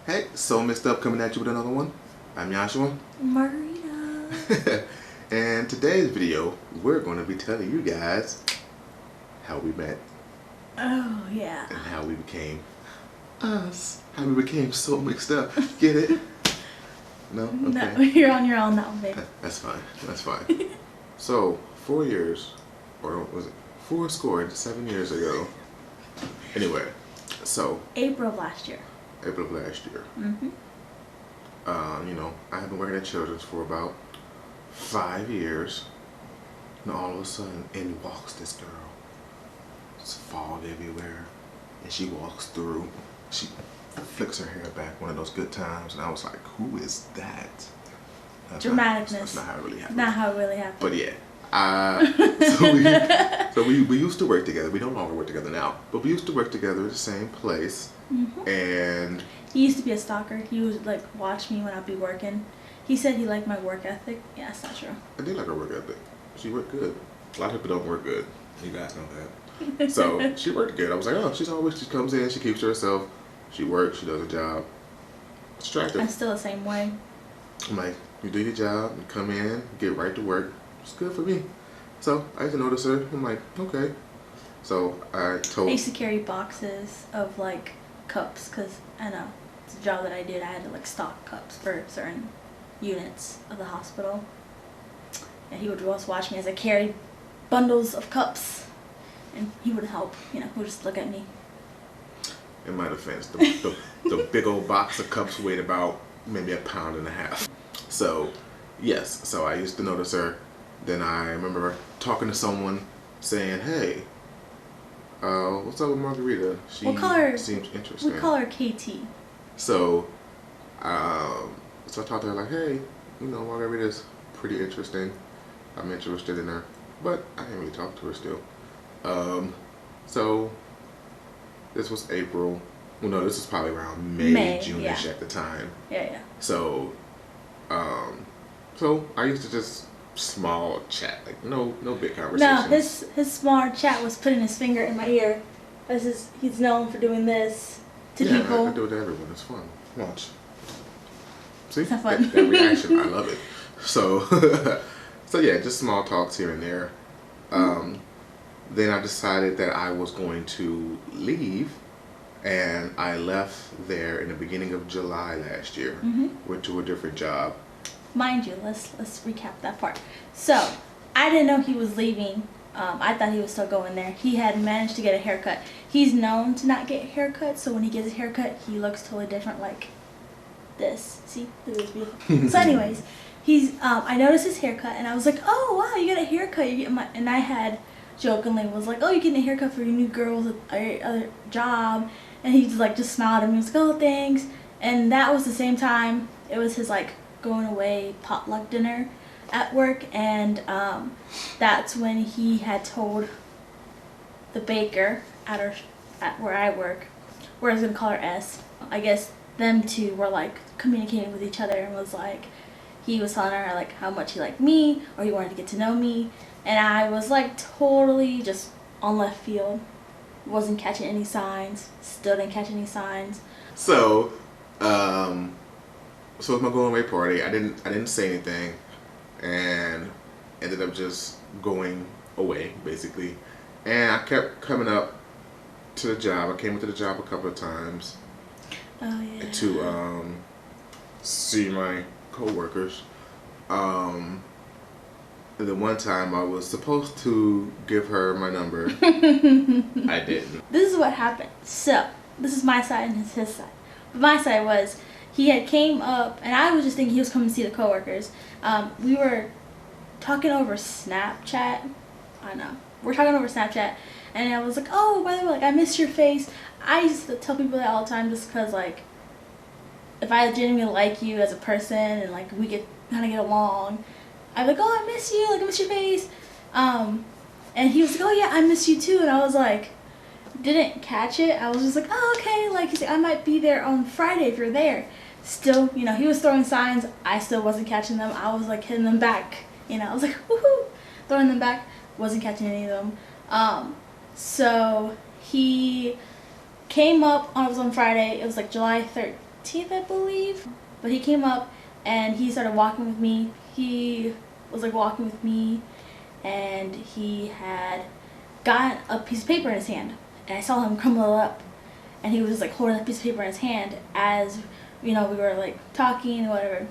Hey, So Mixed Up coming at you with another one. I'm Joshua. Marina. And today's video, we're going to be telling you guys how we met Oh, yeah. and how we became us. How we became so mixed up. Get it? No? Okay. No, you're on your own now, babe. That's fine. That's fine. So, 4 years, or was it 7 years ago? Anyway, so April of last year. April of last year. Mm-hmm. I have been working at Children's for about 5 years. And all of a sudden, in walks this girl. There's fog everywhere. And she walks through. She flicks her hair back, one of those good times. And I was like, who is that? Dramaticness. That's not how it really happened. Not how it really happened. But yeah. So we used to work together. We no longer work together now. But we used to work together at the same place. Mm-hmm. And He used to be a stalker. He would like watch me when I'd be working. He said he liked my work ethic. Yeah, that's not true. I did like her work ethic. She worked good. A lot of people don't work good. You guys know that. So she worked good. I was like, oh, she comes in, she keeps to herself, she works, she does her job. It's attractive. I'm still the same way. I'm like, you do your job, you come in, get right to work. It's good for me. So I used to notice her. I'm like, okay. So I used to carry boxes of like cups because I know it's a job that I did. I had to like stock cups for certain units of the hospital. And he would always watch me as I carried bundles of cups, and he would help. He would just look at me. In my defense, the big old box of cups weighed about maybe 1.5 pounds. So, yes. So I used to notice her. Then I remember talking to someone saying, "Hey, what's up with Margarita? She seems interesting." We call her KT. So I talked to her like, "Hey, Margarita's pretty interesting. I'm interested in her," but I didn't really talk to her still. So this was April. Well, no, this was probably around May, June-ish at the time. Yeah. So, so I used to just small chat, like no big conversations. No, his small chat was putting his finger in my ear. He's known for doing this to people. Yeah, I do it to everyone. It's fun. Watch. See? It's not fun. That reaction, I love it. So, so yeah, just small talks here and there. Then I decided that I was going to leave, and I left there in the beginning of July last year. Went to a different job. Mind you, let's recap that part. So, I didn't know he was leaving. I thought he was still going there. He had managed to get a haircut. He's known to not get haircuts, so when he gets a haircut, he looks totally different, like this. See? Look at this beautiful. So anyways, I noticed his haircut, and I was like, oh, wow, you got a haircut. And I had jokingly was like, oh, you're getting a haircut for your new girl's other job. And he just smiled at me and was like, oh, thanks. And that was the same time, it was his going away potluck dinner at work, and that's when he had told the baker at where I work, where I was gonna call her S. I guess them two were communicating with each other, and was he was telling her how much he liked me, or he wanted to get to know me, and I was totally just on left field, wasn't catching any signs, still didn't catch any signs. So so with my going away party, I didn't say anything, and ended up just going away basically. And I kept coming up to the job. I came into the job a couple of times. Oh yeah. To see my coworkers. And then one time I was supposed to give her my number. I didn't. This is what happened. So this is my side and his side. But my side was, he had came up, and I was just thinking he was coming to see the coworkers. We were talking over Snapchat. I know. We're talking over Snapchat, and I was like, oh, by the way, I miss your face. I used to tell people that all the time just because, if I genuinely like you as a person and, we could kind of get along, I'd be like, oh, I miss you. I miss your face. And he was like, oh, yeah, I miss you too. And I was didn't catch it. I was just oh, okay. He's I might be there on Friday if you're there. Still, he was throwing signs. I still wasn't catching them. I was hitting them back. I was woohoo, throwing them back. Wasn't catching any of them. So he came up. It was on Friday. It was July 15th, I believe. But he came up and he started walking with me. He was like walking with me, and he had got a piece of paper in his hand, and I saw him crumble it up, and he was just like holding that piece of paper in his hand as, you know, we were like talking or whatever.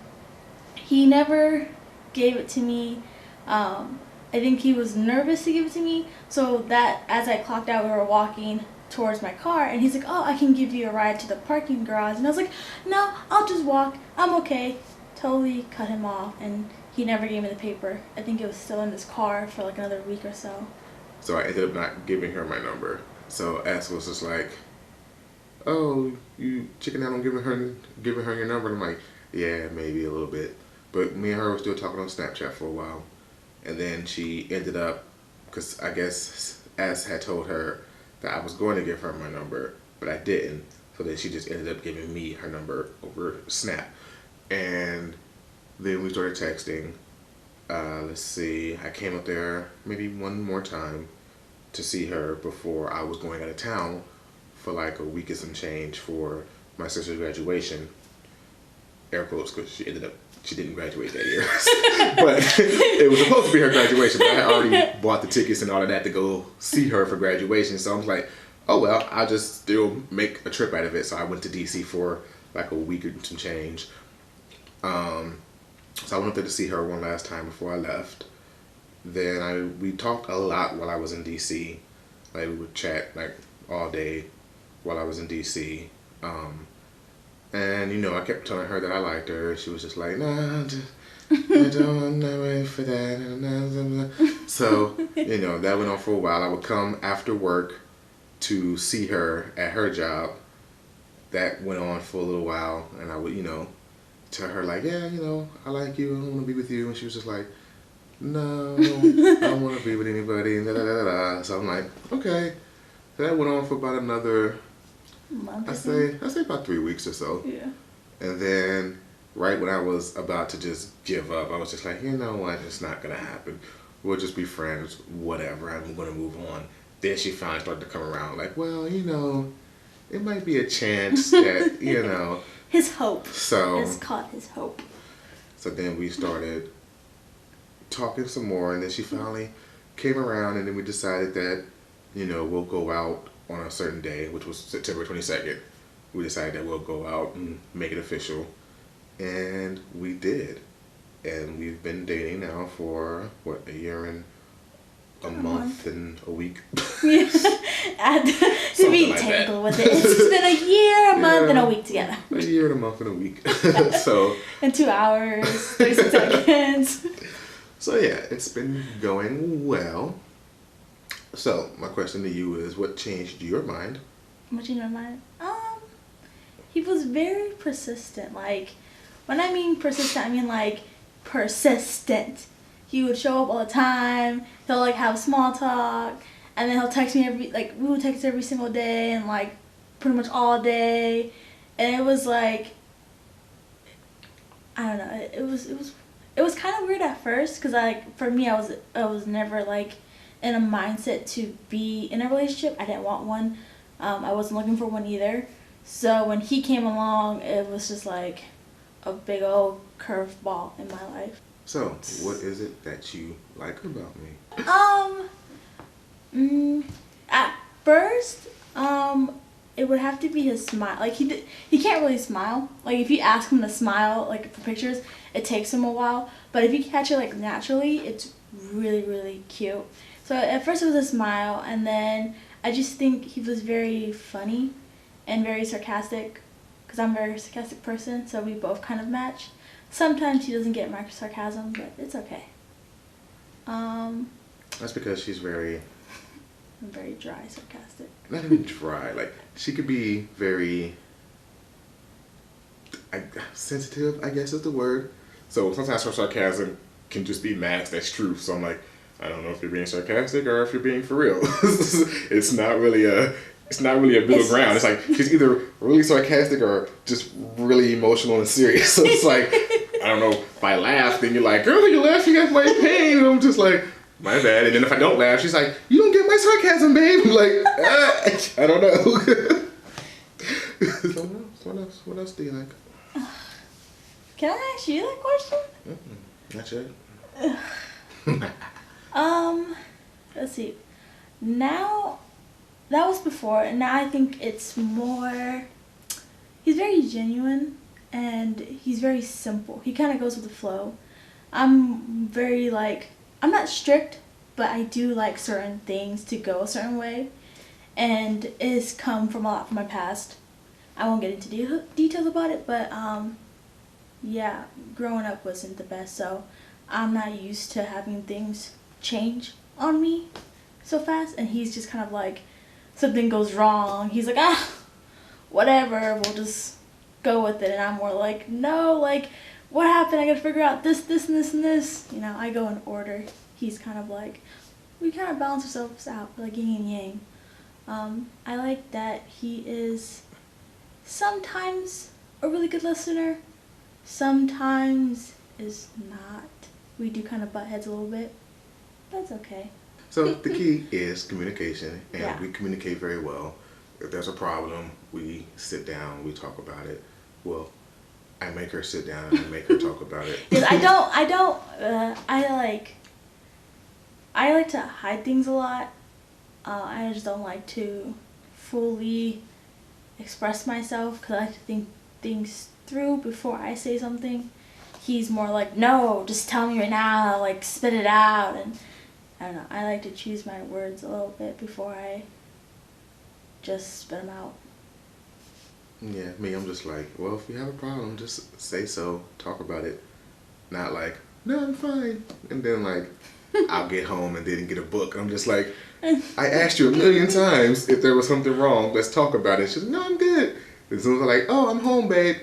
He never gave it to me. I think he was nervous to give it to me, so that as I clocked out, we were walking towards my car, and he's like, oh, I can give you a ride to the parking garage, and I was like, no, I'll just walk, I'm okay. Totally cut him off, and he never gave me the paper. I think it was still in his car for like another week or so. So I ended up not giving her my number. So S was just like, oh, you chicken out on giving her your number? And I'm like, yeah, maybe a little bit. But me and her were still talking on Snapchat for a while. And then she ended up, because I guess S had told her that I was going to give her my number, but I didn't. So then she just ended up giving me her number over Snap. And then we started texting. Let's see, I came up there maybe one more time to see her before I was going out of town for like a week and some change for my sister's graduation. Air quotes, because she didn't graduate that year. But it was supposed to be her graduation, but I had already bought the tickets and all of that to go see her for graduation. So I was like, oh well, I'll just still make a trip out of it. So I went to DC for like a week and some change. So I went up there to see her one last time before I left. Then we talked a lot while I was in DC. Like we would chat like all day while I was in DC. And you know, I kept telling her that I liked her. She was just like, nah, I don't know wait for that. So, you know, that went on for a while. I would come after work to see her at her job. That went on for a little while, and I would, you know, tell her like, yeah, you know, I like you, I want to be with you. And she was just like, no, I don't want to be with anybody. And da, da, da, da. So I'm like, okay. So that went on for about another month. I say about 3 weeks or so. Yeah. And then right when I was about to just give up, I was just like, you know what, it's not gonna happen. We'll just be friends, whatever, I'm gonna move on. Then she finally started to come around like, well, you know, it might be a chance that, you know. His hope. So It's caught his hope. So then we started talking some more, and then she finally came around, and then we decided that, you know, we'll go out on a certain day, which was September 22nd. We decided that we'll go out and make it official. And we did. And we've been dating now for, what, a year and a month and a week? Yeah. To be like technical with it. It's been a year, a month, and a week together. A year and a month and a week. So. And 2 hours, 36 seconds. So yeah, it's been going well. So, my question to you is, what changed your mind? What changed my mind? He was very persistent. Like, when I mean persistent, I mean like persistent. He would show up all the time. He'll like have small talk, and then he'll text me we would text every single day and like pretty much all day. And it was like, I don't know. It was kind of weird at first, cause like for me, I was never like in a mindset to be in a relationship. I didn't want one. I wasn't looking for one either. So when he came along, it was just like a big old curveball in my life. So, what is it that you like about me? At first, it would have to be his smile. Like he can't really smile. Like if you ask him to smile, like for pictures, it takes him a while. But if you catch it like naturally, it's really, really cute. So at first it was a smile, and then I just think he was very funny and very sarcastic, because I'm a very sarcastic person, so we both kind of match. Sometimes he doesn't get my sarcasm, but it's okay. That's because she's very dry, sarcastic. Not even dry, like she could be very sensitive, I guess is the word. So sometimes her sarcasm can just be masked as truth. So I'm like, I don't know if you're being sarcastic or if you're being for real. It's not really a middle ground. It's like she's either really sarcastic or just really emotional and serious. So it's like, I don't know, if I laugh, then you're like, girl, you're laughing at my pain. And I'm just like, my bad. And then if I don't laugh, she's like, you don't get my sarcasm, babe. I'm like, I don't know. What else else do you like? Can I ask you that question? Not yet. Let's see. Now, that was before, and now I think it's more. He's very genuine, and he's very simple. He kind of goes with the flow. I'm very I'm not strict, but I do like certain things to go a certain way, and it's come from a lot from my past. I won't get into details about it, but yeah, growing up wasn't the best, so I'm not used to having things change on me so fast, and he's just kind of something goes wrong, he's like, whatever, we'll just go with it, and I'm more like, no, what happened, I gotta figure out this, and this, and this, I go in order. He's kind of we kind of balance ourselves out, like yin and yang. I like that he is sometimes a really good listener, sometimes is not. We do kind of butt heads a little bit. That's okay. So the key is communication, and Yeah. we communicate very well. If there's a problem, we sit down, we talk about it. Well, I make her sit down and I make her talk about it. Yes, I like to hide things a lot. I just don't like to fully express myself because I like to think things through before I say something. He's more like, no, just tell me right now, spit it out, and I don't know, I like to choose my words a little bit before I just spit them out. Yeah, me, I'm just like, well, if you have a problem, just say so, talk about it. Not like, no, I'm fine. And then I'll get home and then get a book. I'm just like, I asked you 1,000,000 times if there was something wrong, let's talk about it. She's like, no, I'm good. As soon as I'm like, oh, I'm home, babe.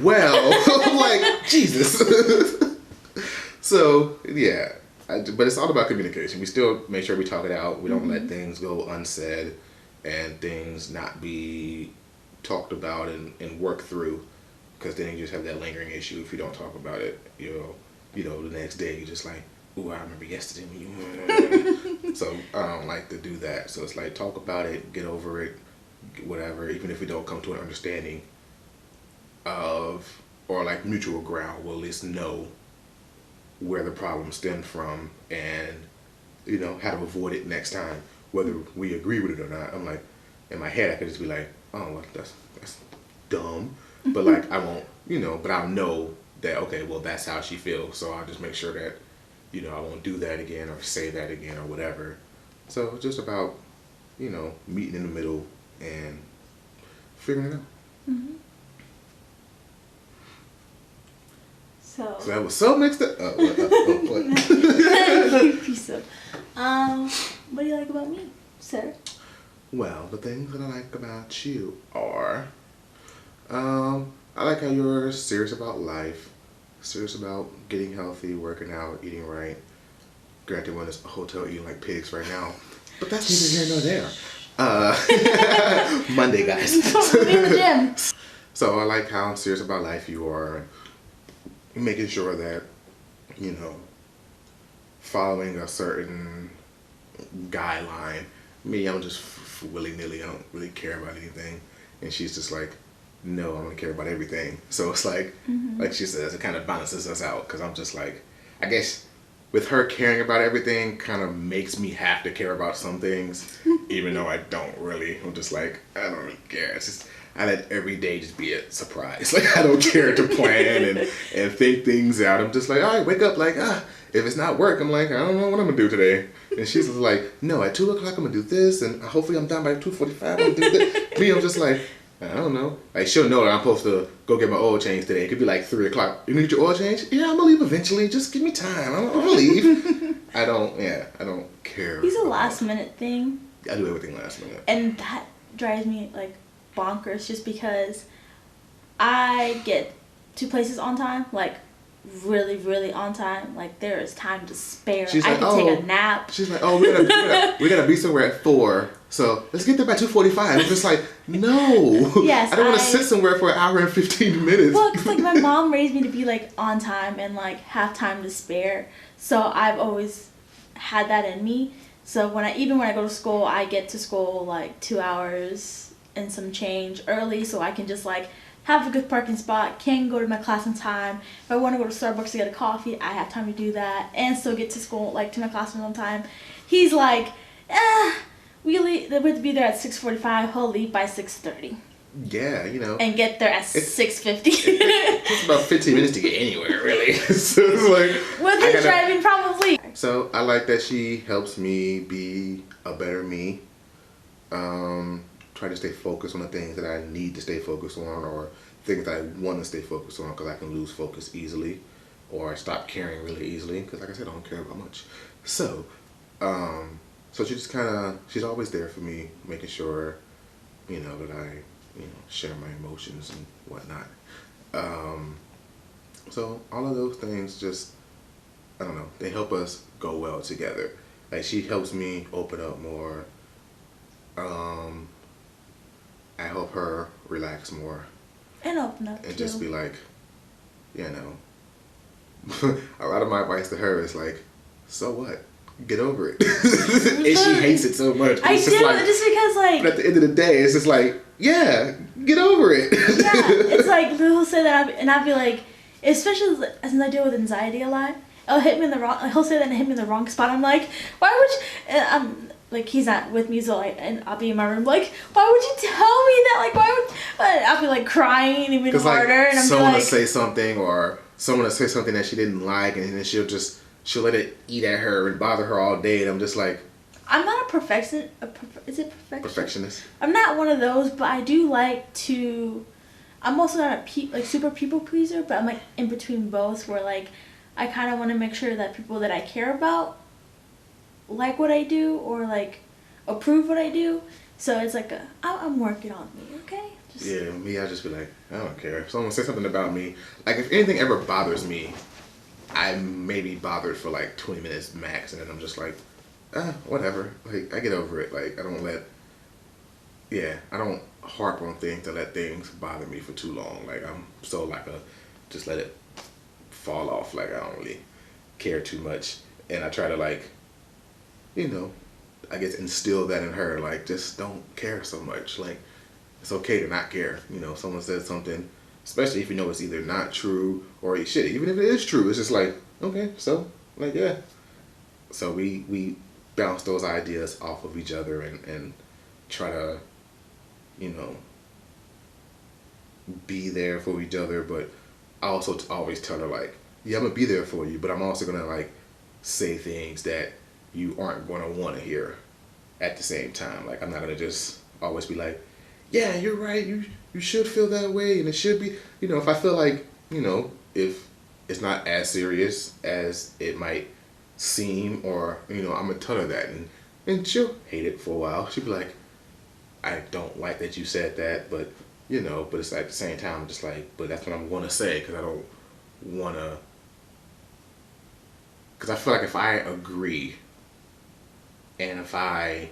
Well, I'm like, Jesus. So, yeah. But it's all about communication. We still make sure we talk it out. We don't let things go unsaid and things not be talked about and worked through, because then you just have that lingering issue if you don't talk about it. The next day you're just like, ooh, I remember yesterday when you. So I don't like to do that. So it's like, talk about it, get over it, whatever. Even if we don't come to an understanding of or mutual ground, we'll at least know where the problem stemmed from and how to avoid it next time, whether we agree with it or not. I'm like, in my head I could just be like, oh, well, that's dumb, but I won't, but I'll know that, okay, well, that's how she feels, so I'll just make sure that I won't do that again or say that again or whatever. So it's just about meeting in the middle and figuring it out. Mm-hmm. So that was so mixed up. What? Piece of. What do you like about me, sir? Well, the things that I like about you are, I like how you're serious about life, serious about getting healthy, working out, eating right. Granted, we're in this hotel eating like pigs right now, but that's neither here nor there. Monday, guys. Be in the gym. So I like how serious about life you are, making sure that, following a certain guideline. Me, I'm just willy-nilly. I don't really care about anything. And she's just like, no, I'm going to care about everything. So it's like she says, it kind of balances us out, because I'm just like, I guess with her caring about everything kind of makes me have to care about some things, even though I don't really. I'm just like, I don't really care. It's just, I let every day just be a surprise. I don't care to plan and think things out. I'm just like, all right, wake up if it's not work, I'm like, I don't know what I'm going to do today. And she's just like, no, at 2 o'clock I'm going to do this, and hopefully I'm done by 2:45, I'm going to do this. Me, I'm just like, I don't know. She'll know that I'm supposed to go get my oil change today. It could be 3 o'clock. You need your oil change? Yeah, I'm going to leave eventually. Just give me time. I'm going to leave. I don't care. He's a last minute thing. I do everything last minute. And that drives me bonkers, just because I get to places on time, really, really on time. There is time to spare. She's I like, can take a nap. She's like, oh, we gotta be somewhere at 4, so let's get there by 2:45. I'm just like, no. Yes, I don't want to sit somewhere for an hour and 15 minutes. Well, because my mom raised me to be on time and have time to spare. So I've always had that in me. So when I go to school, I get to school 2 hours and some change early, so I can just have a good parking spot, can go to my class on time. If I want to go to Starbucks to get a coffee, I have time to do that, and still get to school, like to my classroom on time. He's like, we have to be there at 6:45. He'll leave by 6:30. Yeah, you know. And get there at 6:50. It's about 15 minutes to get anywhere, really. So it's like with his driving, probably. So I like that she helps me be a better me. Try to stay focused on the things that I need to stay focused on, or things that I want to stay focused on, because I can lose focus easily, or I stop caring really easily, because like I said, I don't care about much. So, so she just she's always there for me, making sure, you know, that I, you know, share my emotions and whatnot. So all of those things just, I don't know, they help us go well together. Like, she helps me open up more. I help her relax more. And open up, and too. Just be like, you know, a lot of my advice to her is like, so what? Get over it. And she hates it so much. I do, just because, like... But at the end of the day, it's just like, yeah, get over it. Yeah, it's like, he'll say that, and I'll be like, especially since I deal with anxiety a lot, he'll hit me in the wrong, he'll say that and hit me in the wrong spot. I'm like, why would you, and I'm, like, he's not with me, so and I'll be in my room, like, why would you tell me that? Like, why would, but I'll be like crying even harder, like, and I'm someone like, to say something, or someone to say something that she didn't like, and then she'll let it eat at her and bother her all day, and I'm just like, I'm not a perfectionist. Is it perfectionist? I'm not one of those, but I do like to. I'm also not a super people pleaser, but I'm like in between both, where like I kind of want to make sure that people that I care about like what I do, or like approve what I do. So it's like I'm working on me, okay? Yeah, me, I just be like, I don't care. If someone says something about me, like if anything ever bothers me, I may be bothered for like 20 minutes max, and then I'm just like, whatever. Like, I get over it. Like, I don't harp on things to let things bother me for too long. Like, I'm so like just let it fall off. Like, I don't really care too much. And I try to, like, you know, I guess instill that in her. Like, just don't care so much. Like, it's okay to not care. You know, someone says something, especially if you know it's either not true or shit. Even if it is true, it's just like, okay, so, like, yeah. So we bounce those ideas off of each other and try to, you know, be there for each other. But I also always tell her, like, yeah, I'm gonna be there for you, but I'm also gonna, like, say things that you aren't gonna want to hear at the same time. Like, I'm not gonna just always be like, yeah, you're right, you should feel that way, and it should be, you know, if I feel like, you know, if it's not as serious as it might seem, or, you know, I'm gonna tell her that, and she'll hate it for a while. She'll be like, I don't like that you said that, but, you know, but it's like at the same time, just like, but that's what I'm gonna say, because I don't wanna, because I feel like if I agree, and if I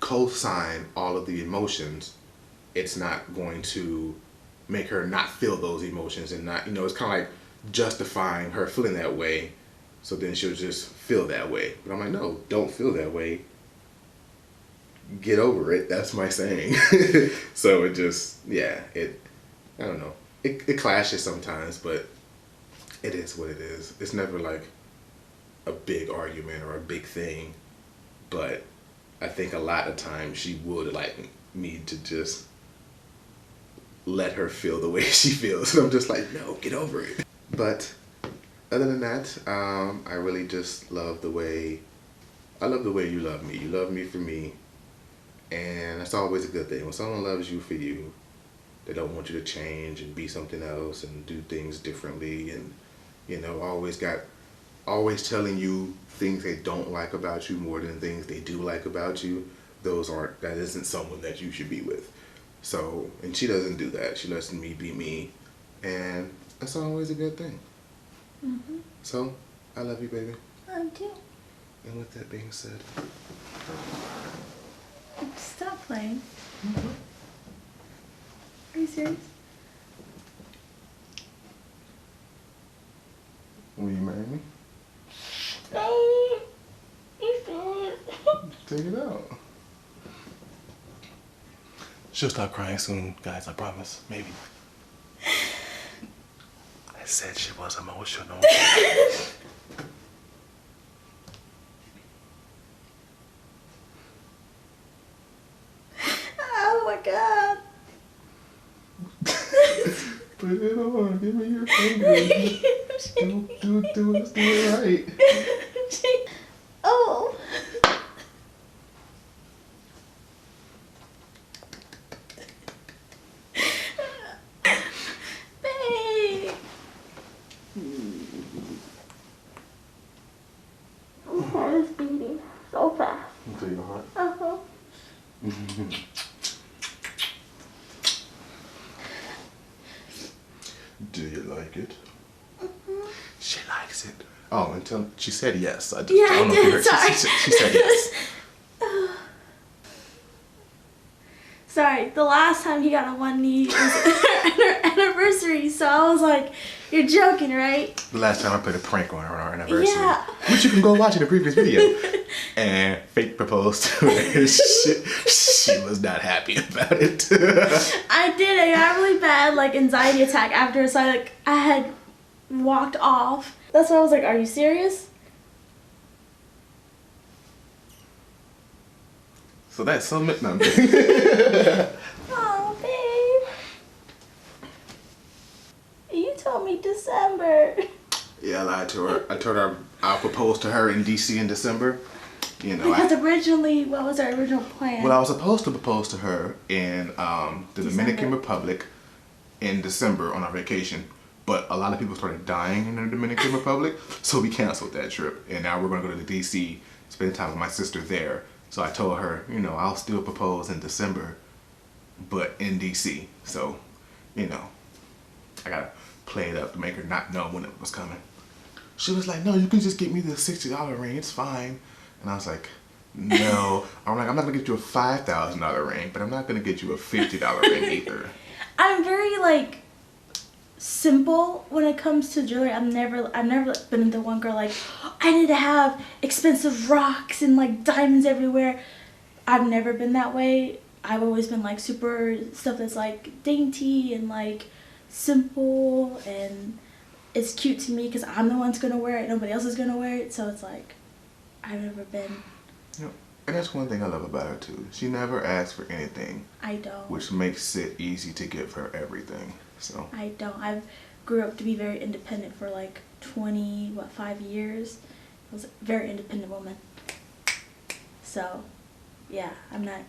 co-sign all of the emotions, it's not going to make her not feel those emotions, and not, you know, it's kind of like justifying her feeling that way, so then she'll just feel that way. But I'm like, no, don't feel that way. Get over it. That's my saying. So it just, yeah, I don't know. It clashes sometimes, but it is what it is. It's never like a big argument or a big thing, but I think a lot of times she would like me to just let her feel the way she feels. And I'm just like, no, get over it. But other than that, I really just love the way you love me. You love me for me. And that's always a good thing. When someone loves you for you, they don't want you to change and be something else and do things differently, and, you know, always telling you things they don't like about you more than things they do like about you. That isn't someone that you should be with. So, and she doesn't do that. She lets me be me, and that's always a good thing. Mm-hmm. So, I love you, baby. I do. And with that being said, stop playing. Mm-hmm. Are you serious? Will you marry me? No. You serious? Take it out. She'll stop crying soon, guys, I promise. Maybe. I said she was emotional. Oh my god. Put it on. Give me your finger. do it right. Oh. Babe. My heart is beating so fast. Into your heart. Uh-huh. Do you like it? Mm-hmm. She likes it. Oh, until she said yes. I Yeah, don't know if you heard. sorry. She said yes. Sorry, the last time he got on one knee was our anniversary, so I was like, you're joking, right? The last time I played a prank on her on our anniversary. Yeah. Which you can go watch in the previous video. And fake proposed to her. She was not happy about it. I did. I got a really bad like anxiety attack after, so I had walked off. That's why I was like, are you serious? So that's so no. Oh, babe. You told me December. Yeah, I lied to her. I told her I'll propose to her in DC in December. You know, Because originally, what was our original plan? well, I was supposed to propose to her in the Dominican Republic in December on our vacation. But a lot of people started dying in the Dominican Republic, so we canceled that trip. And now we're going to go to the DC, spend time with my sister there. So I told her, you know, I'll still propose in December, but in DC. So, you know, I got to play it up to make her not know when it was coming. She was like, no, you can just get me the $60 ring. It's fine. And I was like, no. I'm like, I'm not going to get you a $5,000 ring, but I'm not going to get you a $50 ring either. I'm very like simple when it comes to jewelry. I've never been the one girl like, I need to have expensive rocks and like diamonds everywhere. I've never been that way. I've always been like super stuff that's like dainty and like simple, and it's cute to me because I'm the one that's gonna wear it. Nobody else is gonna wear it, so it's like I've never been. Yep. And that's one thing I love about her too. She never asks for anything. I don't. Which makes it easy to give her everything. So I don't. I've grew up to be very independent for like 5 years. I was a very independent woman. So, yeah, I'm not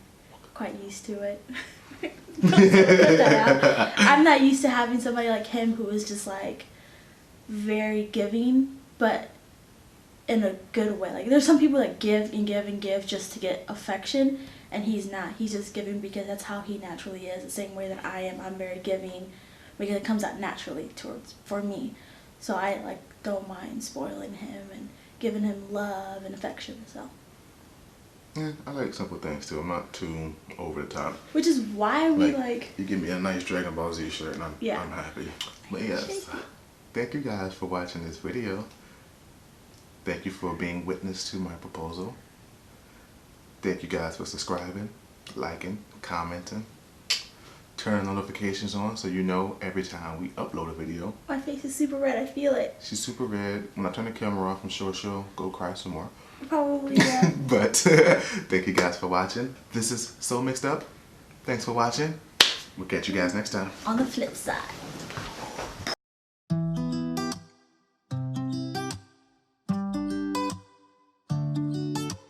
quite used to it. Put that out. I'm not used to having somebody like him who is just like very giving, but in a good way. Like there's some people that give and give and give just to get affection, and he's not. He's just giving because that's how he naturally is. The same way that I am. I'm very giving because it comes out naturally for me. So I like don't mind spoiling him and giving him love and affection. So yeah, I like simple things too. I'm not too over the top. which is why we like you give me a nice Dragon Ball Z shirt and I'm happy. But yes, thank you guys for watching this video. Thank you for being witness to my proposal. Thank you guys for subscribing, liking, commenting, turning notifications on so you know every time we upload a video. My face is super red. I feel it. She's super red. When I turn the camera off, I'm sure she'll go cry some more. Probably, yeah. But thank you guys for watching. This is So Mixed Up. Thanks for watching. We'll catch you guys next time. On the flip side.